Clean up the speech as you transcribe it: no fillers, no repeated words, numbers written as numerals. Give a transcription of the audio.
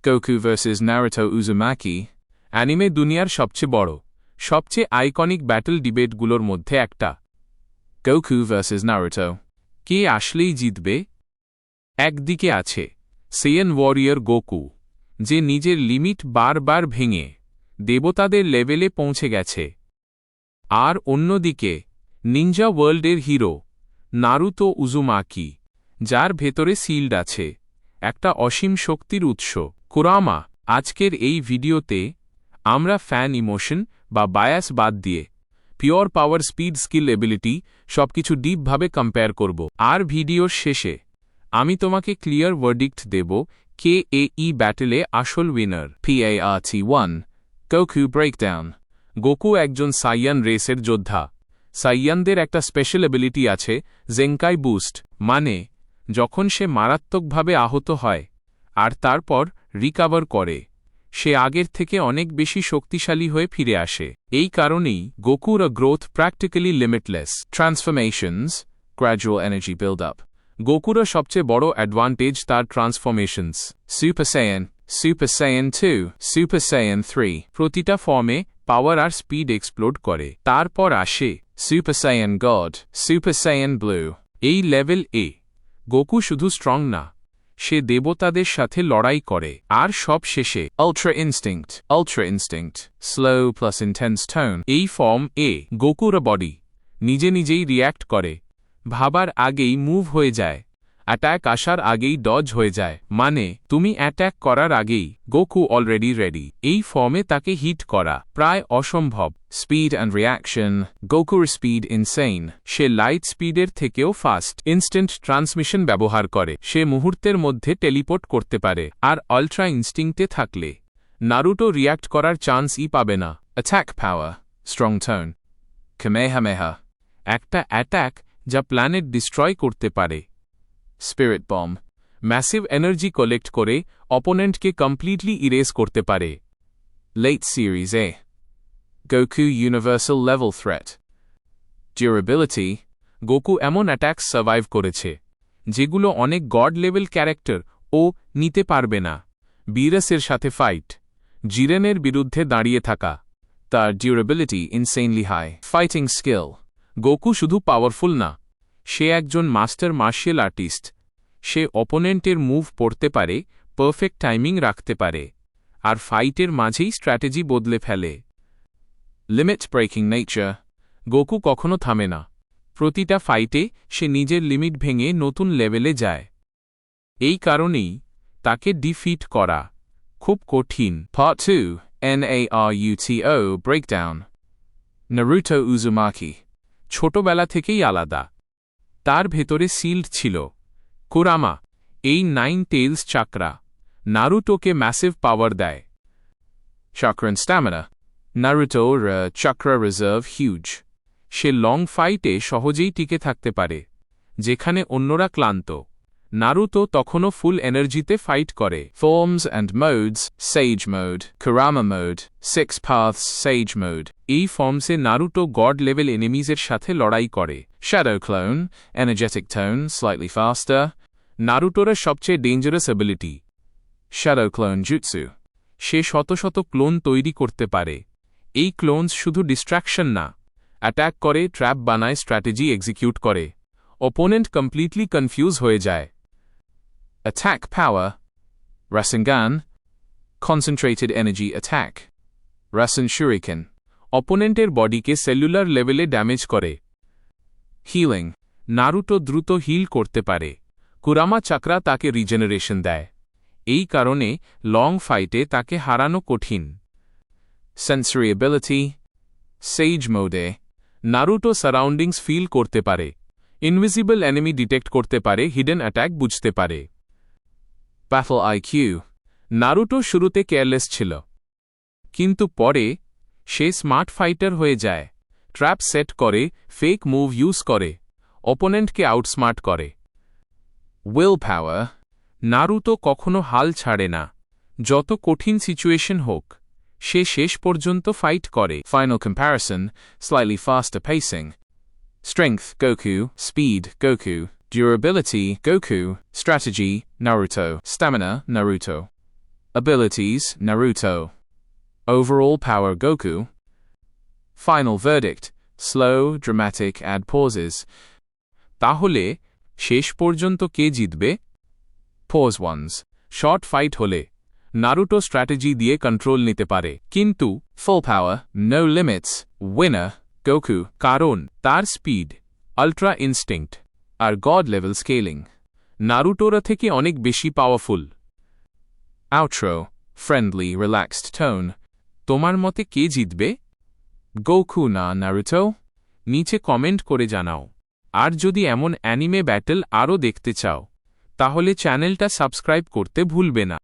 Goku vs Naruto Uzumaki anime দুনিয়ার সবচেয়ে বড়, সবচেয়ে আইকনিক ব্যাটল ডিবেটগুলোর মধ্যে একটা। Goku vs Naruto কে আসলেই জিতবে? একদিকে আছে সেয়েন ওয়ারিয়র গোকু, যে নিজের লিমিট বারবার ভেঙে দেবতাদের লেভেলে পৌঁছে গেছে। আর অন্যদিকে নিনজা ওয়ার্ল্ডের হিরো নারুতো উজুমাকি, যার ভেতরে সিল্ড আছে একটা অসীম শক্তির উৎস কুরামা। আজকের এই ভিডিওতে আমরা ফ্যান ইমোশন বা বায়াস বাদ দিয়ে পিওর পাওয়ার, স্পিড, স্কিল, এবিলিটি সবকিছু ডিপভাবে কম্পেয়ার করব। আর ভিডিওর শেষে আমি তোমাকে ক্লিয়ার ভার্ডিক্ট দেব কে এই ব্যাটেলে আসল winner. PART1 Goku breakdown. Goku একজন সাইয়ান রেসের যোদ্ধা। সাইয়ানদের একটা স্পেশাল এবিলিটি আছে, জেঙ্কাই বুস্ট, মানে যখন সে মারাত্মকভাবে আহত হয় আর তারপর রিকাভার করে, সে আগের থেকে অনেক বেশি শক্তিশালী হয়ে ফিরে আসে। এই কারণেই গোকুর growth practically limitless. Transformations, gradual energy build up. গোকুর সবচেয়ে বড় অ্যাডভান্টেজ তার transformations. Super Saiyan, super Saiyan 2, super Saiyan 3, প্রতিটা ফর্মে পাওয়ার আর স্পিড এক্সপ্লোড করে। তারপর আসে সুপার সাইয়ান গড, সুপার সাইয়ান ব্লু। এই লেভেল এ গোকু শুধু স্ট্রং না, সে দেবতাদের সাথে লড়াই করে। আর সব শেষে ultra instinct, slow plus intense tone. এই ফর্ম এ গোকুর বডি নিজে নিজেই রিয়্যাক্ট করে, ভাবার আগেই মুভ হয়ে যায়, অ্যাট্যাক আসার আগেই ডজ হয়ে যায়। মানে তুমি অ্যাট্যাক করার আগেই গোকু অলরেডি রেডি। এই ফর্মে তাকে হিট করা প্রায় অসম্ভব। স্পিড অ্যান্ড রিয়াকশন, গোকুর স্পিড ইনসেইন। সে লাইট স্পিডের থেকেও ফাস্ট। ইনস্ট্যান্ট ট্রান্সমিশন ব্যবহার করে, সে মুহূর্তের মধ্যে টেলিপোর্ট করতে পারে। আর আল্ট্রা ইনস্টিংক্টে থাকলে নারুটো রিয়্যাক্ট করার চান্সই পাবে না। Attack power, strong tone, Kamehameha, একটা অ্যাটাক যা প্ল্যানেট ডিস্ট্রয় করতে পারে। Spirit bomb, massive energy collect করে অপোনেন্টকে কমপ্লিটলি ইরেজ করতে পারে। লেট সিরিজ এ Goku universal level threat. Durability, Goku এমন অ্যাট্যাক্স সার্ভাইভ করেছে যেগুলো অনেক গড লেভেল ক্যারেক্টার ও নিতে পারবে না। বিরাসের সাথে ফাইট, জিরেনের বিরুদ্ধে দাঁড়িয়ে থাকা, তার durability insanely high. Fighting skill, Goku শুধু পাওয়ারফুল না, সে একজন মাস্টার মার্শিয়াল আর্টিস্ট। সে অপোনেন্টের মুভ পড়তে পারে, পারফেক্ট টাইমিং রাখতে পারে, আর ফাইটের মাঝেই স্ট্র্যাটেজি বদলে ফেলে। লিমিট ব্রেকিং নেচার, গোকু কখনো থামে না, প্রতিটা ফাইটে সে নিজের লিমিট ভেঙে নতুন লেভেলে যায়। এই কারণেই তাকে ডিফিট করা খুব কঠিন। Part 2 NARUTO breakdown. Naruto Uzumaki ছোটবেলা থেকেই আলাদা। তার ভেতরে সিল্ড ছিল কুরামা, এই 9 টেইলস চাকরা নারুটোকে ম্যাসিভ পাওয়ার দেয়। চাকরা এন্ড স্ট্যামিনা, নারুটোর চাকরা রিজার্ভ হিউজ। সে লং ফাইটে সহজেই টিকে থাকতে পারে, যেখানে অন্যরা ক্লান্ত। নারুতো তখনও ফুল এনার্জিতে ফাইট করে। Forms and modes, sage mode, Kurama mode, 6 paths sage mode. এই ফর্মসে নারুটো গড লেভেল এনিমিজের সাথে লড়াই করে। Shadow clone, energetic tone, slightly faster. নারুটোর সবচেয়ে dangerous ability shadow clone jutsu. সে শত শত ক্লোন তৈরি করতে পারে। এই ক্লোনস শুধু ডিস্ট্র্যাকশন না, অ্যাট্যাক করে, ট্র্যাপ বানায়, স্ট্র্যাটেজি এক্সিকিউট করে। অপোনেন্ট কমপ্লিটলি কনফিউজ হয়ে যায়। অ্যাটাক পাওয়ার, রাসেনগান, concentrated energy attack, Russell shuriken, অপোনেন্টের বডিকে cellular লেভেলে ড্যামেজ করে। হিলিং, নারুটো দ্রুত হিল করতে পারে, কুরামা চাকরা তাকে রিজেনারেশন দেয়। এই কারণে লং ফাইটে তাকে হারানো কঠিন। সেন্সরি এবিলিটি, সেজ মোডে নারুটো সারাউন্ডিংস ফিল করতে পারে, ইনভিজিবল এনিমি ডিটেক্ট করতে পারে, হিডেন অ্যাটাক বুঝতে পারে। ব্যাটল আইকিউ, নারুটো শুরুতে কেয়ারলেস ছিল, কিন্তু পরে সে স্মার্ট ফাইটার হয়ে যায়। ট্র্যাপ সেট করে, ফেক মুভ ইউজ করে, অপোনেন্টকে আউটস্মার্ট করে। উইল পাওয়ার, নারুতো কখনো হাল ছাড়ে না, যত কঠিন সিচুয়েশন হোক সে শেষ পর্যন্ত ফাইট করে। Final comparison, slightly faster pacing. Strength Goku, speed Goku, durability Goku, strategy Naruto, stamina Naruto. Abilities, Naruto. Overall power, Goku. Final verdict, slow, dramatic, add pauses. তাহলে শেষ পর্যন্ত কে জিতবে? Pause ones. শর্ট ফাইট হলে Naruto strategy দিয়ে control নিতে পারে, কিন্তু ফুল পাওয়ার, no limits, winner Goku, কারণ তার স্পিড, আল্ট্রা ইনস্টিংক্ট আর গড লেভেল স্কেলিং নারুটোরা থেকে অনেক বেশি powerful. Outro, friendly, relaxed tone. তোমার মতে কে জিতবে? গোকু না নারুটো? নিচে কমেন্ট করে জানাও। আর যদি এমন অ্যানিমে ব্যাটল আরও দেখতে চাও, তাহলে চ্যানেলটা সাবস্ক্রাইব করতে ভুলবে না।